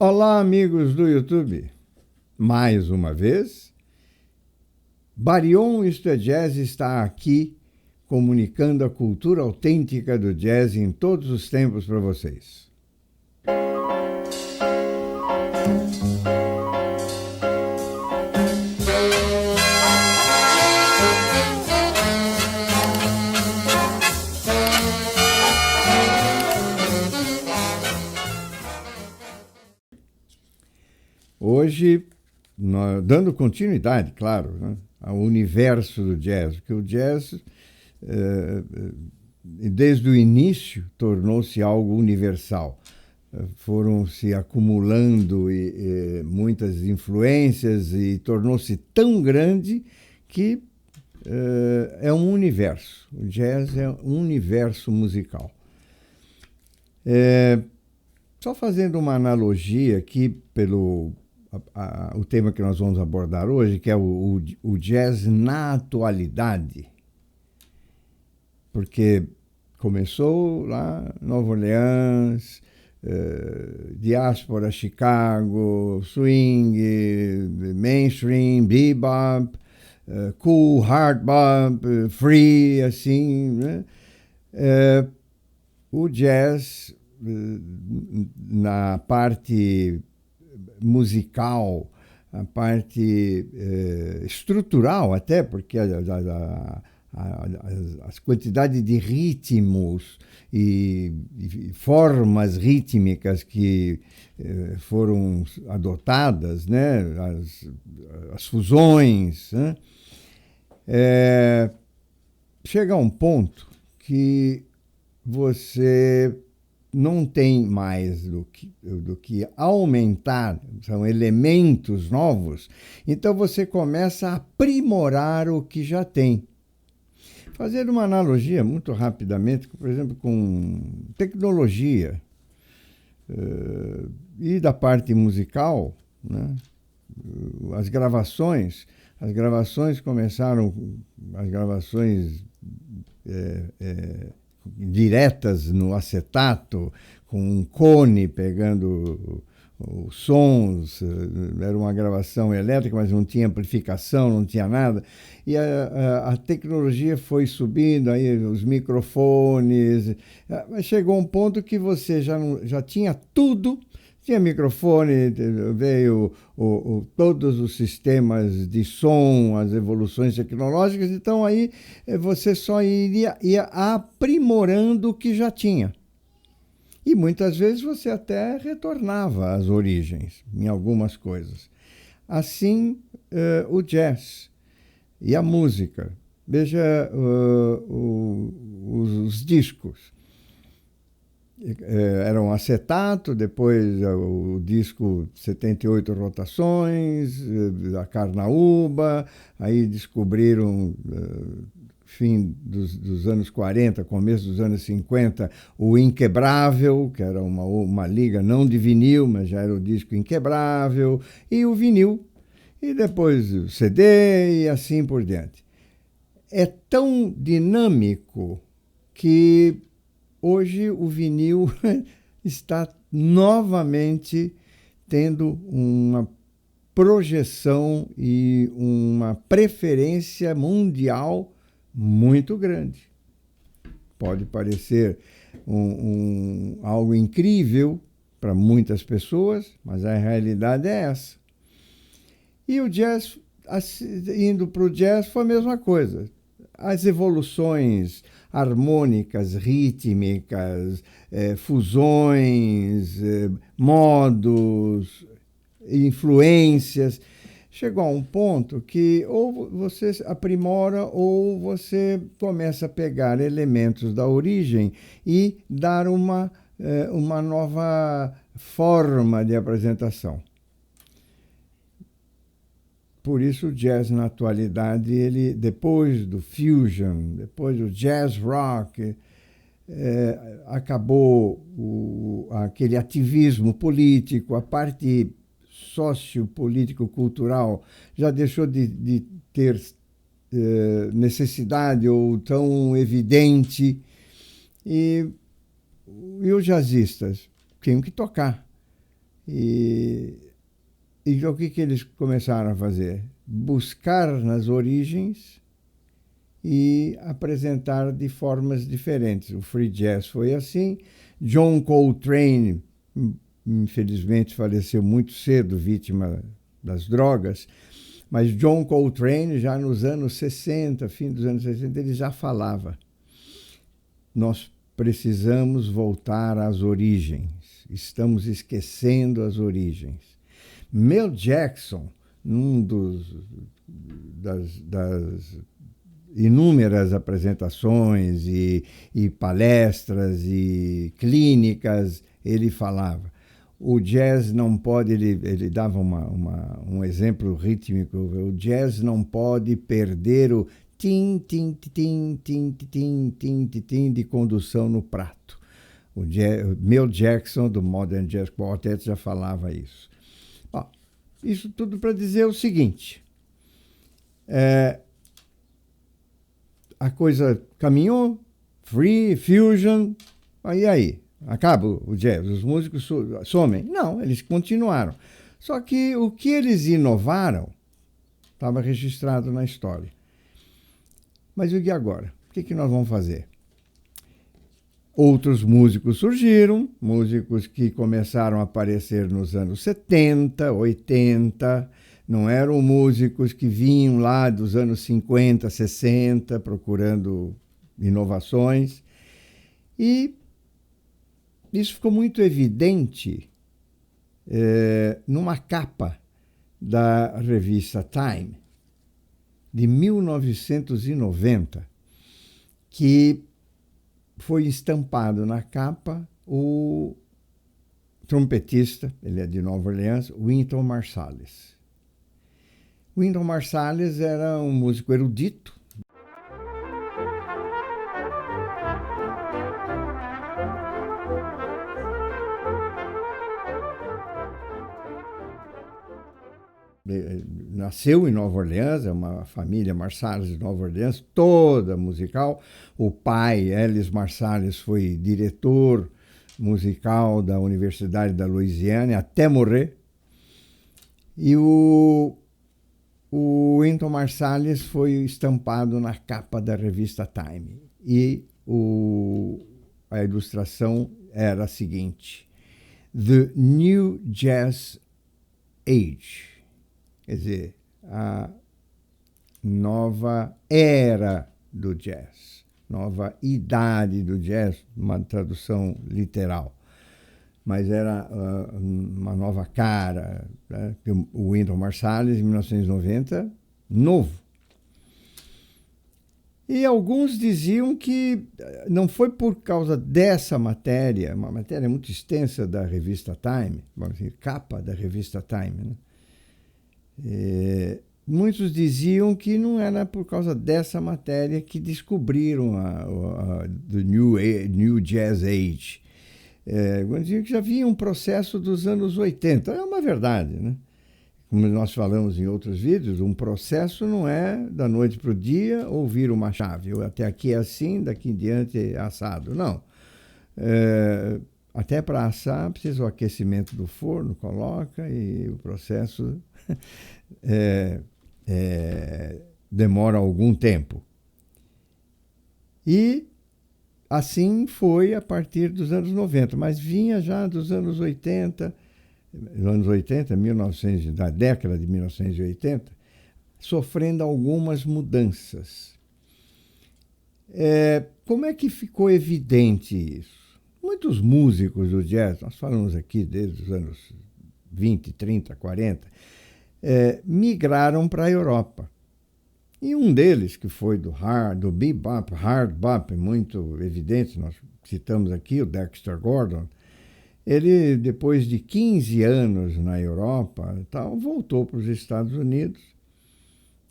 Olá, amigos do YouTube. Mais uma vez, Barion Isto é Jazz está aqui comunicando a cultura autêntica do jazz em todos os tempos para vocês. Hoje, dando continuidade, claro, né, ao universo do jazz, porque o jazz, desde o início, tornou-se algo universal. Foram se acumulando muitas influências e tornou-se tão grande que é um universo. O jazz é um universo musical. Só fazendo uma analogia aqui pelo o tema que nós vamos abordar hoje, que é o jazz na atualidade. Porque começou lá em Nova Orleans, diáspora, Chicago, swing, mainstream, bebop, cool, hard bop, free, assim, né? O jazz, na parte musical, a parte estrutural até, porque as quantidades de ritmos e formas rítmicas que foram adotadas, né? As fusões, né? Chega a um ponto que você não tem mais do que aumentar, são elementos novos, então você começa a aprimorar o que já tem. Fazendo uma analogia muito rapidamente, por exemplo, com tecnologia e da parte musical, né? As gravações começaram, as gravações diretas no acetato, com um cone pegando os sons, era uma gravação elétrica, mas não tinha amplificação, não tinha nada, e a tecnologia foi subindo, aí os microfones, mas chegou um ponto que você já tinha tudo, tinha microfone, veio todos os sistemas de som, as evoluções tecnológicas, então aí você só ia aprimorando o que já tinha. E muitas vezes você até retornava às origens, em algumas coisas. Assim, o jazz e a música. Veja os discos. Era um acetato, depois o disco 78 rotações, a carnaúba, aí descobriram, fim dos anos 40, começo dos anos 50, o Inquebrável, que era uma liga não de vinil, mas já era o disco Inquebrável, e o vinil, e depois o CD e assim por diante. É tão dinâmico que hoje o vinil está novamente tendo uma projeção e uma preferência mundial muito grande. Pode parecer algo incrível para muitas pessoas, mas a realidade é essa. E o jazz, indo para o jazz, foi a mesma coisa. As evoluções harmônicas, rítmicas, fusões, modos, influências, chegou a um ponto que ou você aprimora ou você começa a pegar elementos da origem e dar uma nova forma de apresentação. Por isso o jazz na atualidade, ele, depois do fusion, depois do jazz rock, acabou aquele ativismo político, a parte sociopolítico-cultural já deixou de ter necessidade ou tão evidente, e os jazzistas tinham que tocar. E, e o que eles começaram a fazer? Buscar nas origens e apresentar de formas diferentes. O free jazz foi assim. John Coltrane, infelizmente, faleceu muito cedo, vítima das drogas, mas John Coltrane, já nos anos 60, fim dos anos 60, ele já falava: nós precisamos voltar às origens, estamos esquecendo as origens. Mel Jackson, das inúmeras apresentações e palestras e clínicas, ele falava: o jazz não pode, ele dava um exemplo rítmico, o jazz não pode perder o tim, tim, tim, tim, tim, tim, tim de condução no prato. O Mel Jackson, do Modern Jazz Quartet, já falava isso. Ó, isso tudo para dizer o seguinte: a coisa caminhou, free, fusion, e aí? Acaba o jazz, os músicos somem? Não, eles continuaram. Só que o que eles inovaram estava registrado na história. Mas e agora? O que nós vamos fazer? Outros músicos surgiram, músicos que começaram a aparecer nos anos 70, 80, não eram músicos que vinham lá dos anos 50, 60, procurando inovações. E isso ficou muito evidente numa capa da revista Time, de 1990, que foi estampado na capa o trompetista, ele é de Nova Orleans, Wynton Marsalis. Wynton Marsalis era um músico erudito, nasceu em Nova Orleans, é uma família Marsalis de Nova Orleans, toda musical. O pai, Ellis Marsalis, foi diretor musical da Universidade da Louisiana até morrer. E o Wynton Marsalis foi estampado na capa da revista Time. E a ilustração era a seguinte: The New Jazz Age. Quer dizer, a nova era do jazz, nova idade do jazz, uma tradução literal. Mas era uma nova cara, né? O Wynton Marsalis, em 1990, novo. E alguns diziam que não foi por causa dessa matéria, uma matéria muito extensa da revista Time, vamos dizer, capa da revista Time, né? Muitos diziam que não era por causa dessa matéria que descobriram the New Jazz Age. Diziam que já havia um processo dos anos 80. É uma verdade, né? Como nós falamos em outros vídeos, um processo não é da noite para o dia ou vira uma chave. Até aqui é assim, daqui em diante é assado. Não. Até para assar precisa o aquecimento do forno, coloca, e o processo demora algum tempo. E assim foi a partir dos anos 90, mas vinha já dos anos 80, da década de 1980, sofrendo algumas mudanças. Como é que ficou evidente isso? Muitos músicos do jazz, nós falamos aqui desde os anos 20, 30, 40, migraram para a Europa. E um deles, que foi do bebop, hard bop, muito evidente, nós citamos aqui o Dexter Gordon, ele, depois de 15 anos na Europa, voltou para os Estados Unidos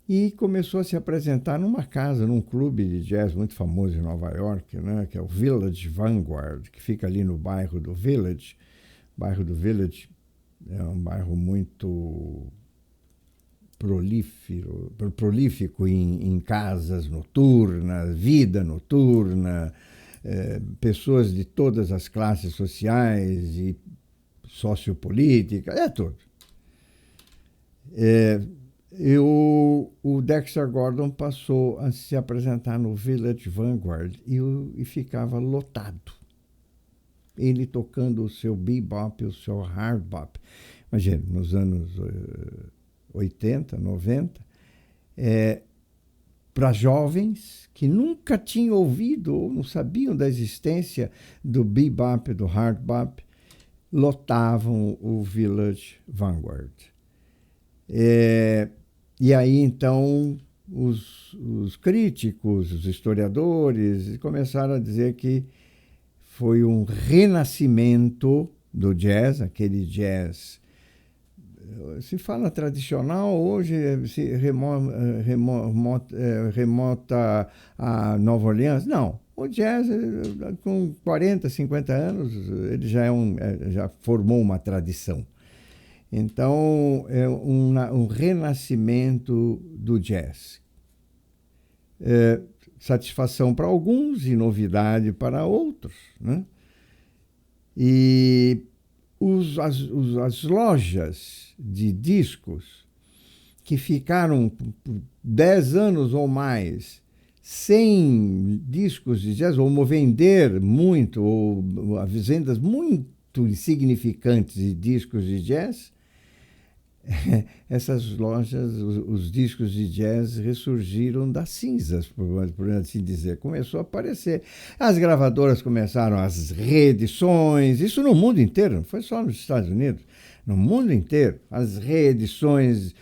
e começou a se apresentar numa casa, num clube de jazz muito famoso em Nova York, né, que é o Village Vanguard, que fica ali no bairro do Village. O bairro do Village é um bairro muito prolífico em casas noturnas, vida noturna, pessoas de todas as classes sociais e sociopolítica, é tudo. E o Dexter Gordon passou a se apresentar no Village Vanguard e ficava lotado. Ele tocando o seu bebop, o seu hard bop. Imagina, nos anos 80, 90, para jovens que nunca tinham ouvido ou não sabiam da existência do bebop, do hard bop, lotavam o Village Vanguard. E aí, então, os críticos, os historiadores, começaram a dizer que foi um renascimento do jazz, aquele jazz. Se fala tradicional, hoje se remota a Nova Orleans. Não, o jazz, com 40, 50 anos, ele já formou uma tradição. Então, é um renascimento do jazz. Satisfação para alguns e novidade para outros, né? E as lojas de discos que ficaram por 10 anos ou mais sem discos de jazz, ou vender muito, ou vendas muito insignificantes de discos de jazz, essas lojas, os discos de jazz ressurgiram das cinzas, por assim dizer. Começou a aparecer. As gravadoras começaram as reedições, isso no mundo inteiro, não foi só nos Estados Unidos, no mundo inteiro. As reedições,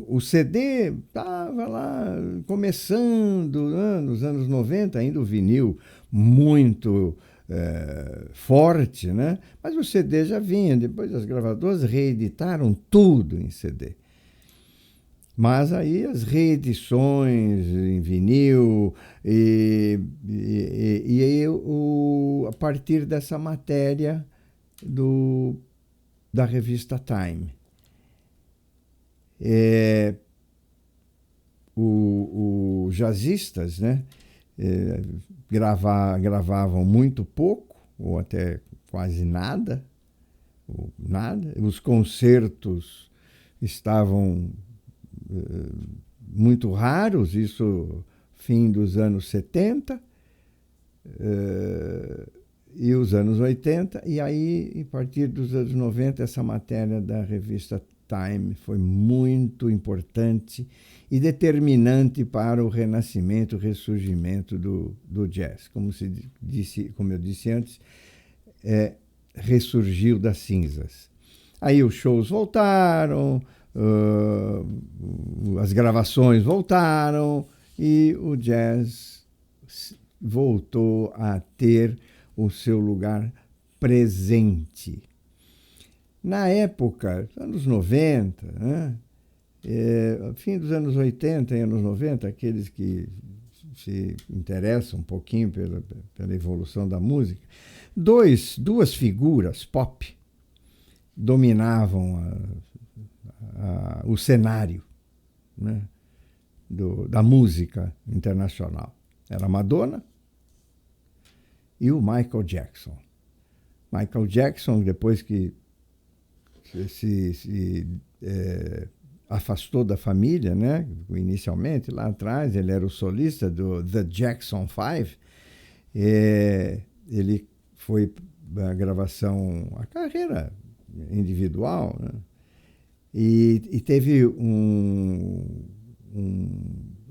o CD estava lá começando, né, nos anos 90, ainda o vinil muito forte, né? Mas o CD já vinha, depois as gravadoras reeditaram tudo em CD. Mas aí as reedições em vinil, e aí a partir dessa matéria da revista Time. Os jazzistas, né? Gravavam muito pouco, ou até quase nada. Os concertos estavam muito raros, isso fim dos anos 70 e os anos 80, e aí, a partir dos anos 90, essa matéria da revista Time foi muito importante e determinante para o renascimento, o ressurgimento do jazz. Como eu disse antes, ressurgiu das cinzas. Aí os shows voltaram, as gravações voltaram e o jazz voltou a ter o seu lugar presente. Na época, anos 90, né? Fim dos anos 80 e anos 90, aqueles que se interessam um pouquinho pela evolução da música, duas figuras pop dominavam o cenário, né, da música internacional. Era a Madonna e o Michael Jackson. Michael Jackson, depois que se afastou da família, né? Inicialmente, lá atrás, ele era o solista do The Jackson 5. Ele foi a gravação, a carreira individual, né? E teve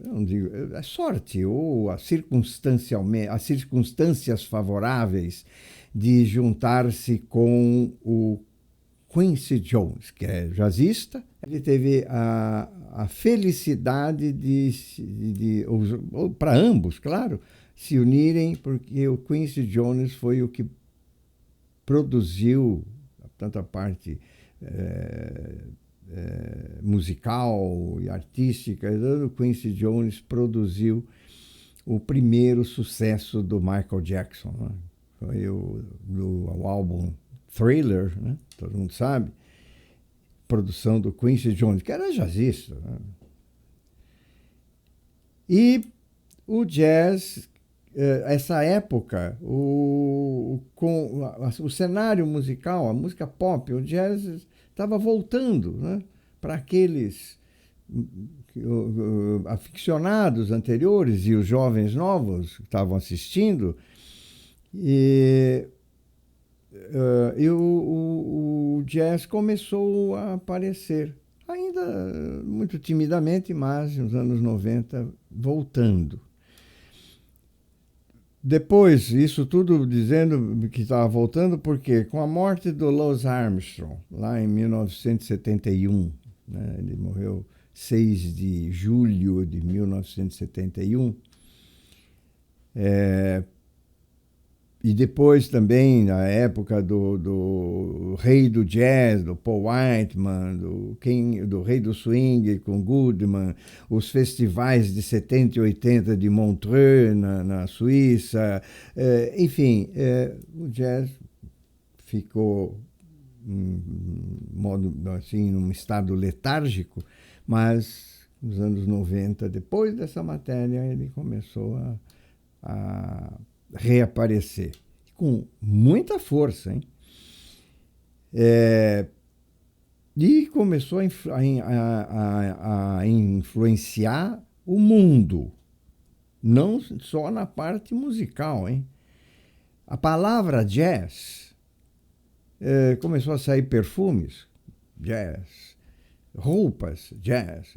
não digo, a sorte ou as circunstâncias favoráveis de juntar-se com o Quincy Jones, que é jazzista. Ele teve a felicidade para ambos, claro, se unirem, porque o Quincy Jones foi o que produziu tanto a parte musical e artística. O Quincy Jones produziu o primeiro sucesso do Michael Jackson, né? Foi o álbum Thriller, né? Todo mundo sabe, produção do Quincy Jones, que era jazzista, né? E o jazz essa época, o cenário musical, a música pop, o jazz estava voltando, né, para aqueles aficionados anteriores e os jovens novos que estavam assistindo. E o jazz começou a aparecer, ainda muito timidamente, mas nos anos 90 voltando. Depois, isso tudo dizendo que estava voltando, porque com a morte do Louis Armstrong, lá em 1971, né, ele morreu 6 de julho de 1971, e depois também, na época do rei do jazz, do Paul Whiteman, do rei do swing com Goodman, os festivais de 70 e 80 de Montreux, na Suíça, enfim, o jazz ficou assim, num estado letárgico, mas nos anos 90, depois dessa matéria, ele começou a reaparecer com muita força, hein? E começou a influenciar o mundo, não só na parte musical, hein? A palavra jazz começou a sair perfumes, jazz, roupas, jazz.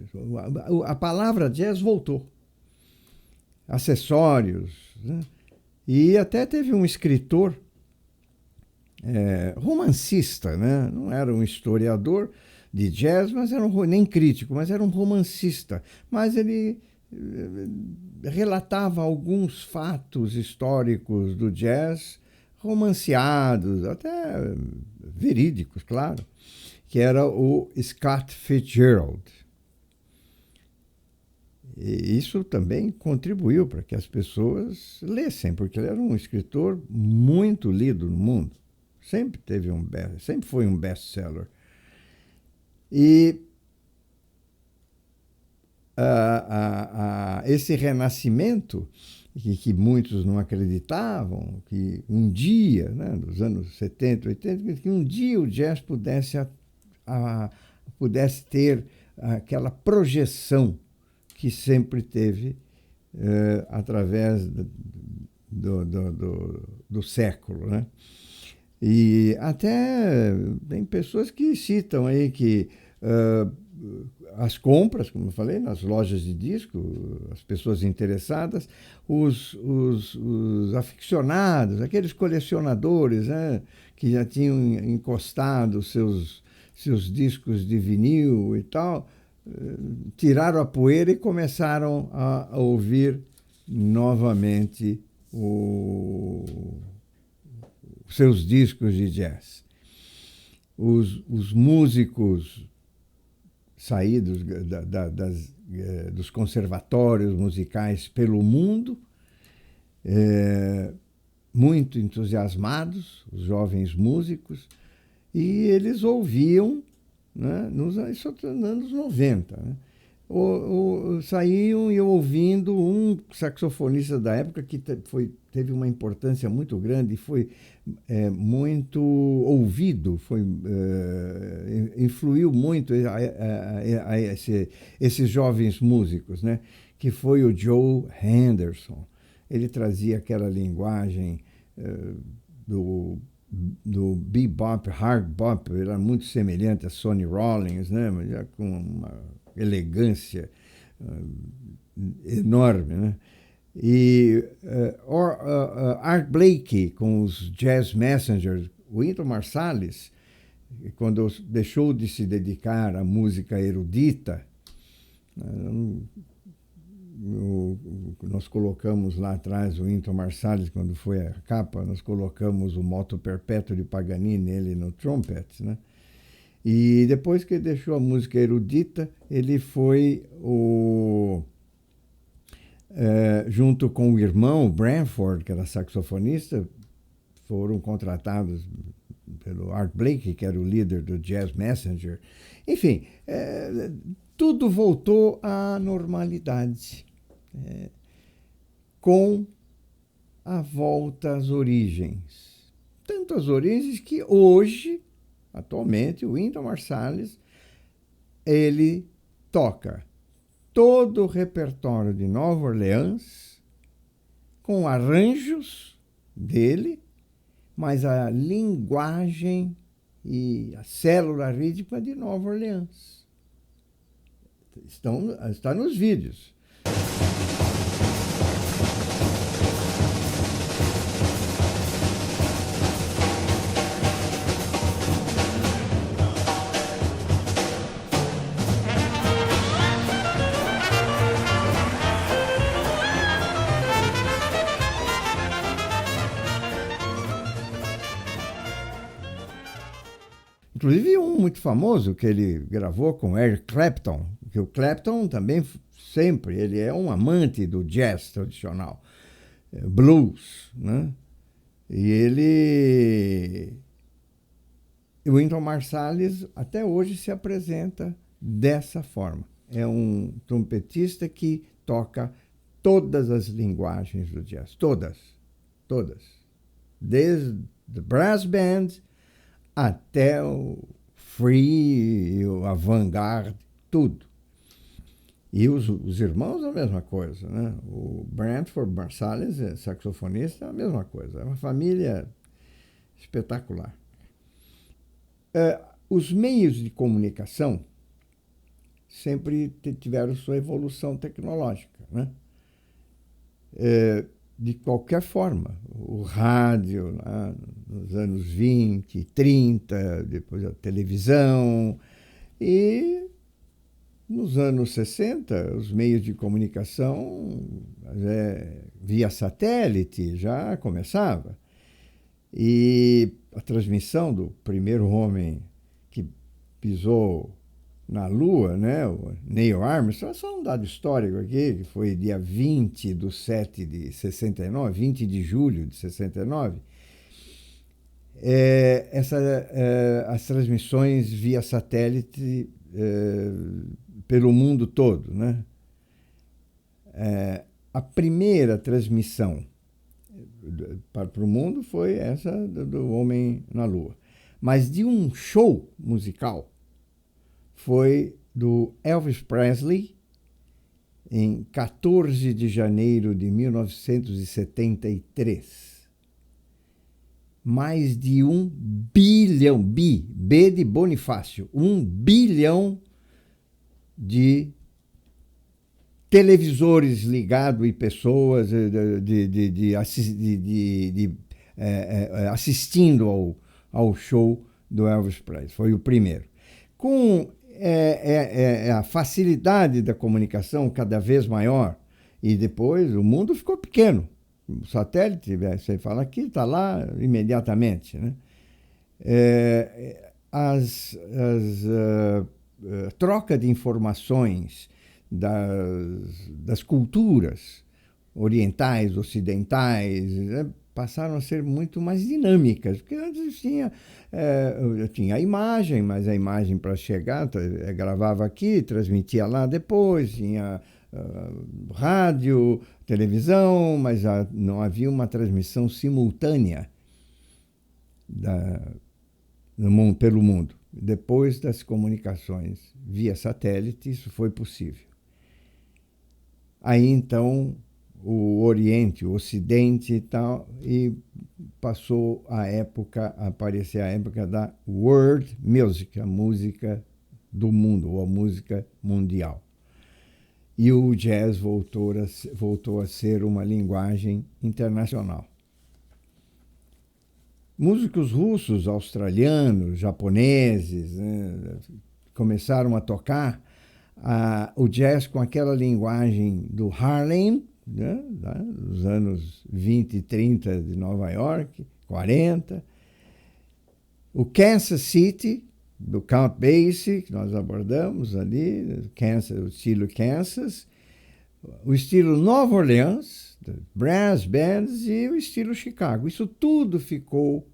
A palavra jazz voltou, acessórios, né? E até teve um escritor romancista, né? Não era um historiador de jazz, mas era nem crítico, mas era um romancista. Mas ele relatava alguns fatos históricos do jazz, romanceados, até verídicos, claro, que era o Scott Fitzgerald. E isso também contribuiu para que as pessoas lessem, porque ele era um escritor muito lido no mundo. Sempre foi um best-seller. E esse renascimento, que muitos não acreditavam, que um dia, né, nos anos 70, 80, que um dia o jazz pudesse ter aquela projeção que sempre teve através do século, né? E até tem pessoas que citam aí que as compras, como eu falei, nas lojas de disco, as pessoas interessadas, os aficionados, aqueles colecionadores, né, que já tinham encostado seus discos de vinil e tal, tiraram a poeira e começaram a ouvir novamente os seus discos de jazz. Os músicos saídos dos conservatórios musicais pelo mundo, muito entusiasmados, os jovens músicos, e eles ouviam, né, nos anos 90, né, saíam e ouvindo um saxofonista da época que teve uma importância muito grande e foi muito ouvido, influiu muito esses jovens músicos, né, que foi o Joe Henderson. Ele trazia aquela linguagem do bebop, hard bop, era muito semelhante a Sonny Rollins, né, mas já com uma elegância enorme, né? E Art Blakey com os Jazz Messengers, o Wynton Marsalis, quando deixou de se dedicar à música erudita, nós colocamos lá atrás o Wynton Marsalis, quando foi a capa, nós colocamos o Moto Perpétuo de Paganini nele no trumpet, né? E depois que ele deixou a música erudita, ele foi junto com o irmão, Branford, que era saxofonista, foram contratados pelo Art Blakey, que era o líder do Jazz Messenger. Enfim, tudo voltou à normalidade, com a volta às origens. Tanto as origens que hoje, atualmente, o Wynton Marsalis, ele toca todo o repertório de Nova Orleans com arranjos dele, mas a linguagem e a célula rítmica de Nova Orleans. Está nos vídeos. Inclusive um muito famoso que ele gravou com Eric Clapton, que o Clapton também sempre, ele é um amante do jazz tradicional, blues, né? O Wynton Marsalis até hoje se apresenta dessa forma. É um trompetista que toca todas as linguagens do jazz, todas, desde o brass band até o free, o avant-garde, tudo. E os irmãos a mesma coisa, né? O Branford Marsalis, saxofonista, a mesma coisa. É uma família espetacular. Os meios de comunicação sempre tiveram sua evolução tecnológica, né? De qualquer forma, o rádio, lá nos anos 20, 30, depois a televisão, e nos anos 60, os meios de comunicação via satélite já começava. E a transmissão do primeiro homem que pisou na Lua, né, o Neil Armstrong, só um dado histórico aqui, que foi dia 20 de 7 de 69, 20 de julho de 69, as transmissões via satélite pelo mundo todo, né? A primeira transmissão para o mundo foi essa do Homem na Lua. Mas de um show musical foi do Elvis Presley, em 14 de janeiro de 1973. Mais de 1 bilhão, B de Bonifácio, 1 bilhão de televisores ligados e pessoas assistindo ao show do Elvis Presley. Foi o primeiro. Com a facilidade da comunicação cada vez maior, e depois o mundo ficou pequeno. O satélite, você fala aqui, está lá imediatamente, né? Troca de informações das culturas orientais, ocidentais, né, passaram a ser muito mais dinâmicas, porque antes tinha a imagem, mas a imagem para chegar, gravava aqui, transmitia lá depois, tinha rádio, televisão, mas não havia uma transmissão simultânea pelo mundo. Depois das comunicações via satélite, isso foi possível. Aí, então, o Oriente, o Ocidente e tal, e passou a aparecer a época da world music, a música do mundo, ou a música mundial. E o jazz voltou a ser uma linguagem internacional. Músicos russos, australianos, japoneses, né, começaram a tocar o jazz com aquela linguagem do Harlem, né, dos anos 20 e 30 de Nova York, 40. O Kansas City, do Count Basie, que nós abordamos ali, o estilo Kansas. O estilo Nova Orleans, brass bands, e o estilo Chicago. Isso tudo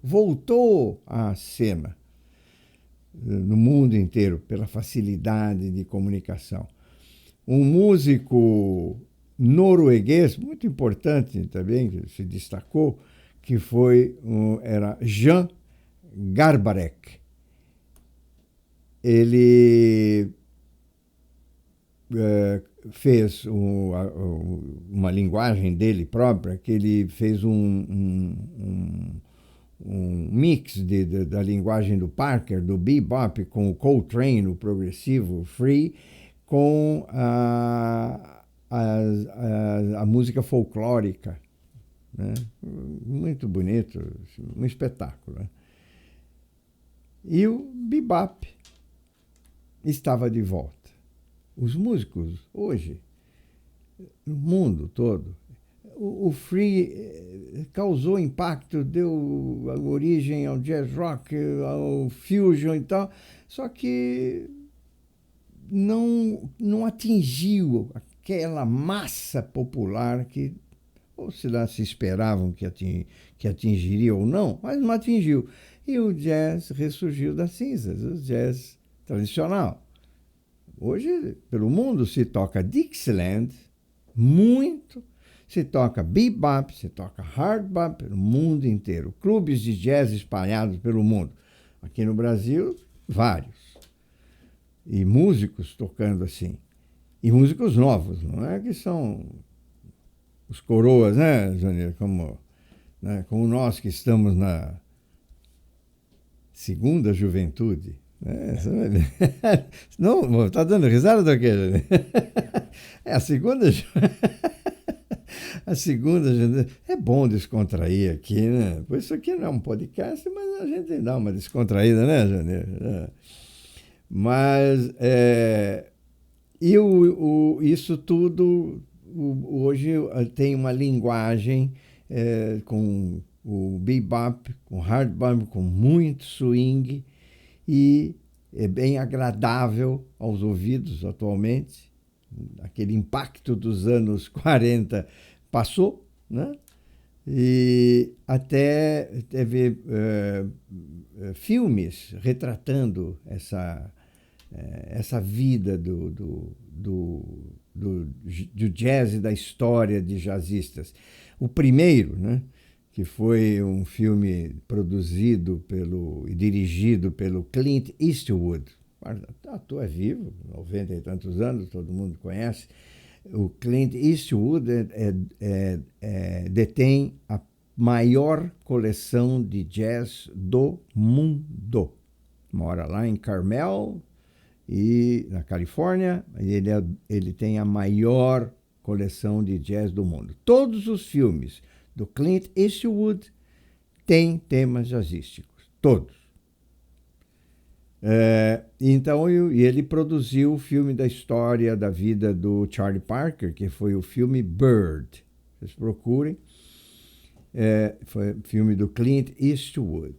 voltou à cena no mundo inteiro, pela facilidade de comunicação. Um músico norueguês, muito importante também, que se destacou, que era Jan Garbarek. Ele fez uma linguagem dele própria, que ele fez um mix da linguagem do Parker, do bebop, com o Coltrane, o progressivo free, com a música folclórica, né? Muito bonito, um espetáculo, né? E o bebop estava de volta. Os músicos hoje, no mundo todo, o free causou impacto, deu origem ao jazz rock, ao fusion e tal, só que não atingiu aquela massa popular que, ou se lá se esperavam que atingiria ou não, mas não atingiu. E o jazz ressurgiu das cinzas, o jazz tradicional. Hoje, pelo mundo, se toca Dixieland, muito, se toca bebop, se toca hard bop pelo mundo inteiro. Clubes de jazz espalhados pelo mundo. Aqui no Brasil, vários. E músicos tocando assim. E músicos novos, não é que são os coroas, né, Janeiro? Como nós que estamos na segunda juventude. Não, tá dando risada do quê? É a segunda. A segunda. É bom descontrair aqui, né? Por isso aqui não é um podcast, mas a gente dá uma descontraída, né, Janeiro? Mas isso tudo hoje tem uma linguagem com o bebop, com hard bop, com muito swing, e é bem agradável aos ouvidos atualmente. Aquele impacto dos anos 40 passou, né? E até teve filmes retratando essa vida do jazz e da história de jazzistas. O primeiro, né, que foi um filme produzido e dirigido pelo Clint Eastwood. O ator é vivo, 90 e tantos anos, todo mundo conhece. O Clint Eastwood detém a maior coleção de jazz do mundo. Mora lá em Carmel, na Califórnia, e ele tem a maior coleção de jazz do mundo. Todos os filmes do Clint Eastwood têm temas jazzísticos, todos. Então, ele produziu o filme da história da vida do Charlie Parker, que foi o filme Bird. Vocês procurem. Foi o filme do Clint Eastwood.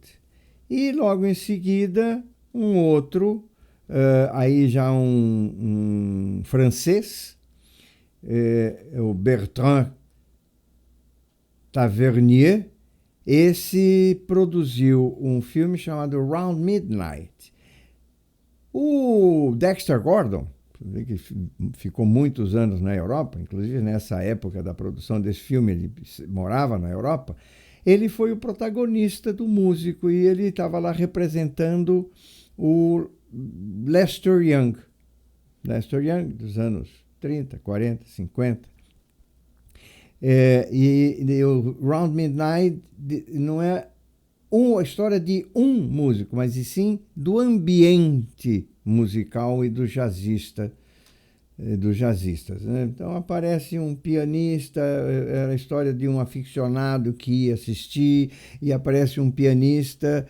E logo em seguida, um outro, aí já um francês, o Bertrand Tavernier. Esse produziu um filme chamado Round Midnight. O Dexter Gordon, que ficou muitos anos na Europa, inclusive nessa época da produção desse filme, ele morava na Europa, ele foi o protagonista do músico e ele estava lá representando o Lester Young. Lester Young, dos anos 30, 40, 50. E o Round Midnight não é a história de um músico, mas e sim do ambiente musical e dos jazzistas. Né? Então aparece um pianista, era a história de um aficionado que ia assistir, e aparece um pianista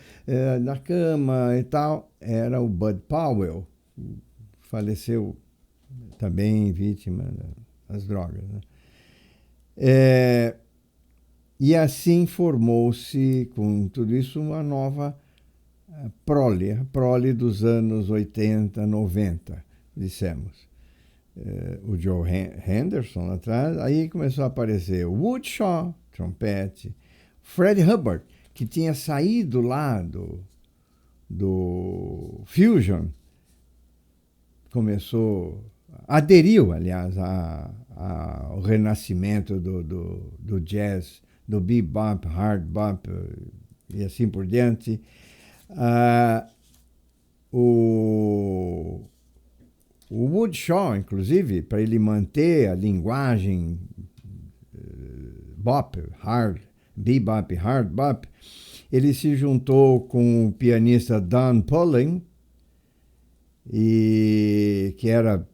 na cama e tal. Era o Bud Powell, faleceu também vítima das drogas, né? E assim formou-se, com tudo isso, uma nova prole, a prole dos anos 80, 90, dissemos. O Joe Henderson lá atrás, aí começou a aparecer o Woodshaw, trompete, Fred Hubbard, que tinha saído lá do Fusion, aderiu, aliás, o renascimento do jazz, do bebop, hard bop e assim por diante. O Woodshaw, inclusive, para ele manter a linguagem bop, hard, bebop, hard bop, ele se juntou com o pianista Don Pulling, que era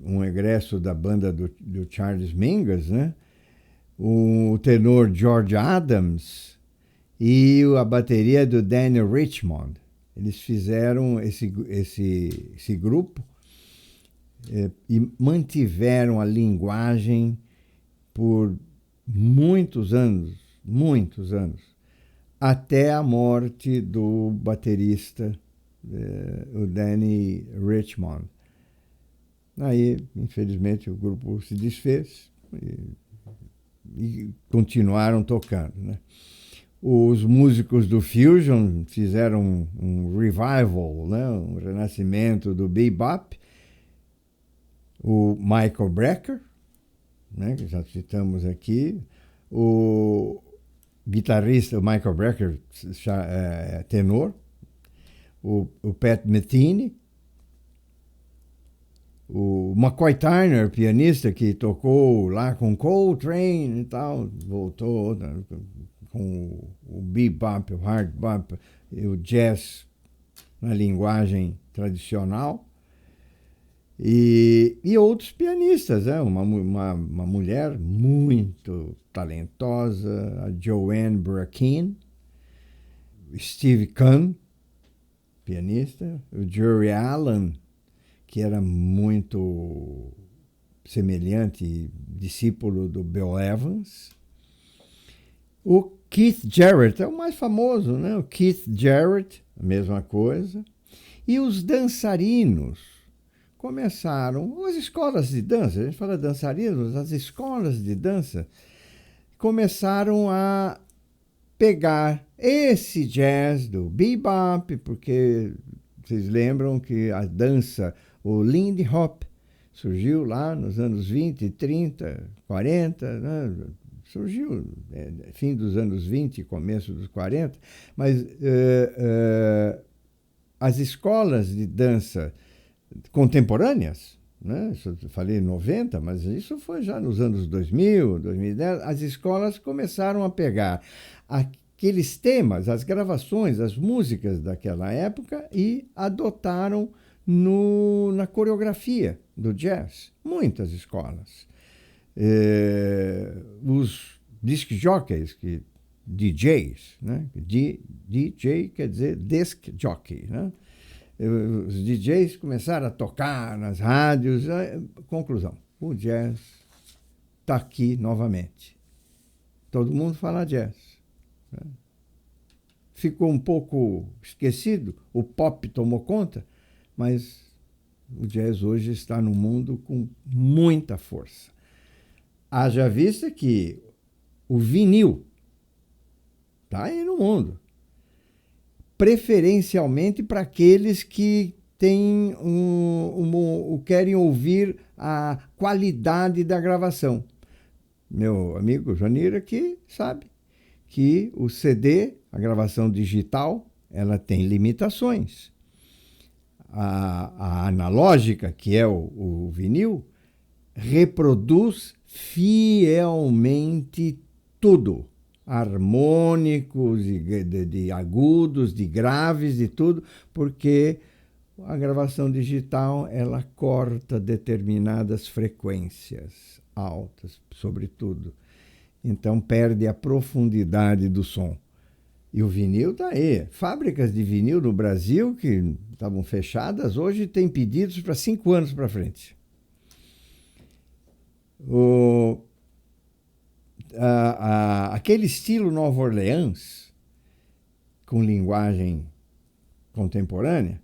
um egresso da banda do Charles Mingus, né? O tenor George Adams e a bateria do Daniel Richmond. Eles fizeram esse grupo e mantiveram a linguagem por muitos anos, até a morte do baterista, o Danny Richmond. Aí, infelizmente, o grupo se desfez e continuaram tocando, né? Os músicos do Fusion fizeram um revival, né? Um renascimento do bebop. O Michael Brecker, né? Que já citamos aqui. O guitarrista, o Michael Brecker, tenor. O Pat Metheny. O McCoy Tyner, pianista, que tocou lá com Coltrane e tal, voltou com o bebop, o hard bop e o jazz na linguagem tradicional. E outros pianistas, né? Uma mulher muito talentosa, a Joanne Brackeen, Steve Kahn, pianista, o Jerry Allen, que era muito semelhante, discípulo do Bill Evans. O Keith Jarrett é o mais famoso, né? O Keith Jarrett, a mesma coisa. E os dançarinos começaram, as escolas de dança, a gente fala dançarinos, as escolas de dança começaram a pegar esse jazz do bebop, porque vocês lembram que a dança, o Lindy Hop, surgiu lá nos anos 20, 30, 40, né? Surgiu fim dos anos 20, começo dos 40, mas as escolas de dança contemporâneas, né? Isso eu falei 90, mas isso foi já nos anos 2000, 2010, as escolas começaram a pegar aqueles temas, as gravações, as músicas daquela época e adotaram na coreografia do jazz. Muitas escolas. Os disc jockeys, DJs, né? DJ quer dizer disc jockey, né? Os DJs começaram a tocar nas rádios. Conclusão, o jazz está aqui novamente. Todo mundo fala jazz. Ficou um pouco esquecido, o pop tomou conta, mas o jazz hoje está no mundo com muita força. Haja vista que o vinil está aí no mundo, preferencialmente para aqueles que querem ouvir a qualidade da gravação. Meu amigo Janir aqui sabe que o CD, a gravação digital, ela tem limitações. A analógica, que é o vinil, reproduz fielmente tudo. Harmônicos, de agudos, de graves, de tudo, porque a gravação digital ela corta determinadas frequências altas, sobretudo. Então perde a profundidade do som. E o vinil está aí. Fábricas de vinil no Brasil que estavam fechadas, hoje tem pedidos para 5 anos para frente. Aquele estilo Nova Orleans, com linguagem contemporânea,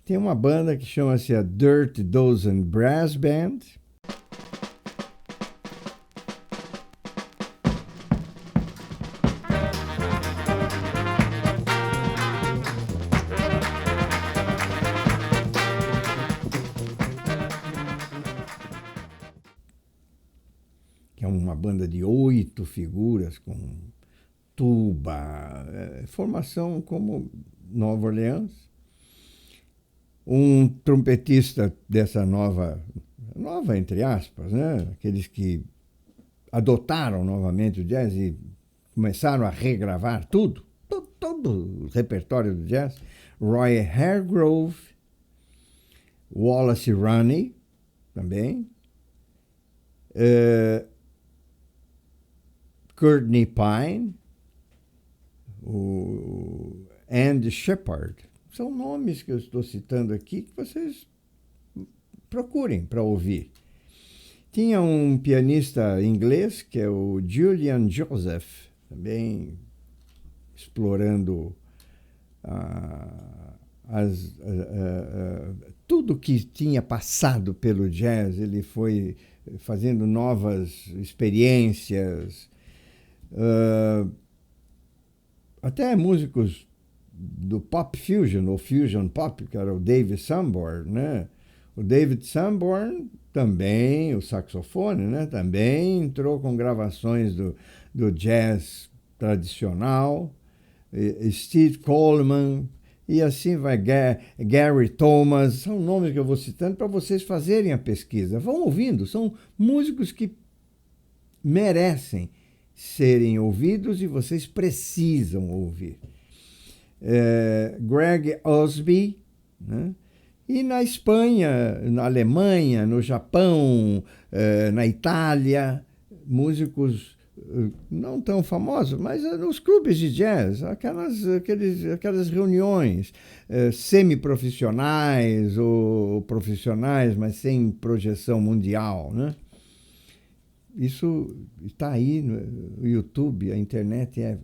tem uma banda que chama-se a Dirty Dozen Brass Band. que é uma banda de 8 figuras com tuba, formação como Nova Orleans. Um trompetista dessa nova entre aspas, né? Aqueles que adotaram novamente o jazz e começaram a regravar todo o repertório do jazz. Roy Hargrove, Wallace Roney, também. Courtney Pine, o Andy Shepard. São nomes que eu estou citando aqui que vocês procurem para ouvir. Tinha um pianista inglês, que é o Julian Joseph, também explorando tudo que tinha passado pelo jazz. Ele foi fazendo novas experiências. Até músicos do pop fusion, ou fusion pop, que era o David Sanborn, né? O David Sanborn também, o saxofone, né? Também entrou com gravações do jazz tradicional. Steve Coleman, e assim vai, Gary Thomas. São nomes que eu vou citando para vocês fazerem a pesquisa. Vão ouvindo, são músicos que merecem serem ouvidos e vocês precisam ouvir. Greg Osby, né? E na Espanha, na Alemanha, no Japão, na Itália, músicos não tão famosos, mas nos clubes de jazz, aquelas reuniões semi-profissionais ou profissionais, mas sem projeção mundial, né? Isso está aí no YouTube, a internet é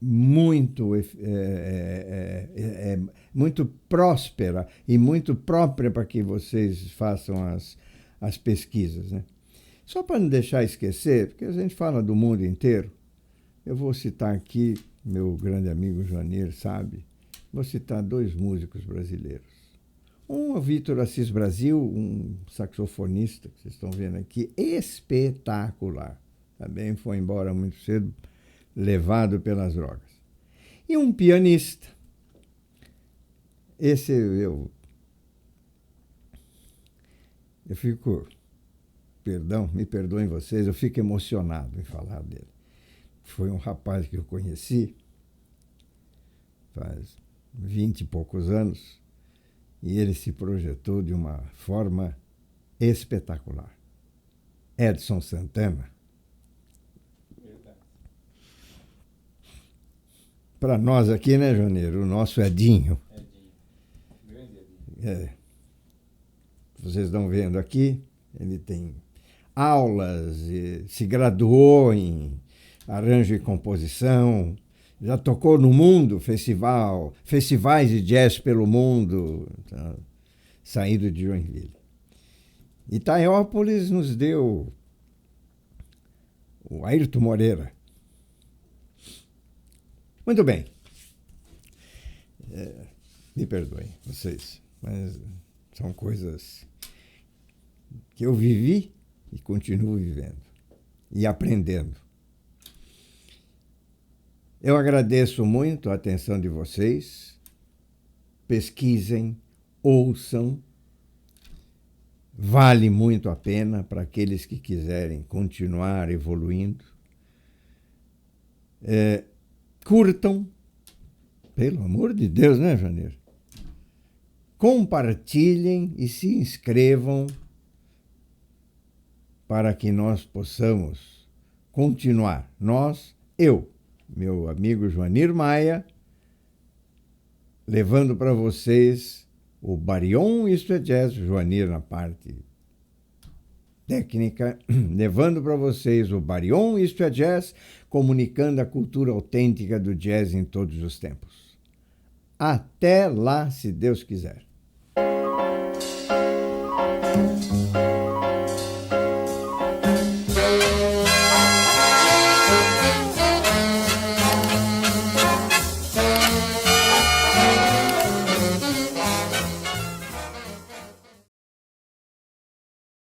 muito muito próspera e muito própria para que vocês façam as pesquisas, né? Só para não deixar esquecer, porque a gente fala do mundo inteiro, eu vou citar aqui, meu grande amigo Joanir sabe, vou citar 2 músicos brasileiros. Um é o Vitor Assis Brasil, um saxofonista, que vocês estão vendo aqui, espetacular. Também foi embora muito cedo, levado pelas drogas. E um pianista. Esse eu fico, me perdoem vocês, eu fico emocionado em falar dele. Foi um rapaz que eu conheci faz 20 e poucos anos e ele se projetou de uma forma espetacular. Edson Santana. Para nós aqui, né, Janeiro? O nosso Edinho. Grande Edinho. Vocês estão vendo aqui, ele tem aulas, se graduou em arranjo e composição, já tocou no mundo, festivais de jazz pelo mundo, tá, saído de Joinville. Itaiópolis nos deu o Ayrton Moreira. Muito bem. Me perdoem vocês, mas são coisas que eu vivi e continuo vivendo e aprendendo. Eu agradeço muito a atenção de vocês. Pesquisem, ouçam. Vale muito a pena para aqueles que quiserem continuar evoluindo. Curtam, pelo amor de Deus, né, Janeiro? Compartilhem e se inscrevam para que nós possamos continuar. Eu, meu amigo Joanir Maia, levando para vocês o Barion, isto é jazz, Joanir na parte técnica, levando para vocês o Barion, isto é jazz, comunicando a cultura autêntica do jazz em todos os tempos. Até lá, se Deus quiser.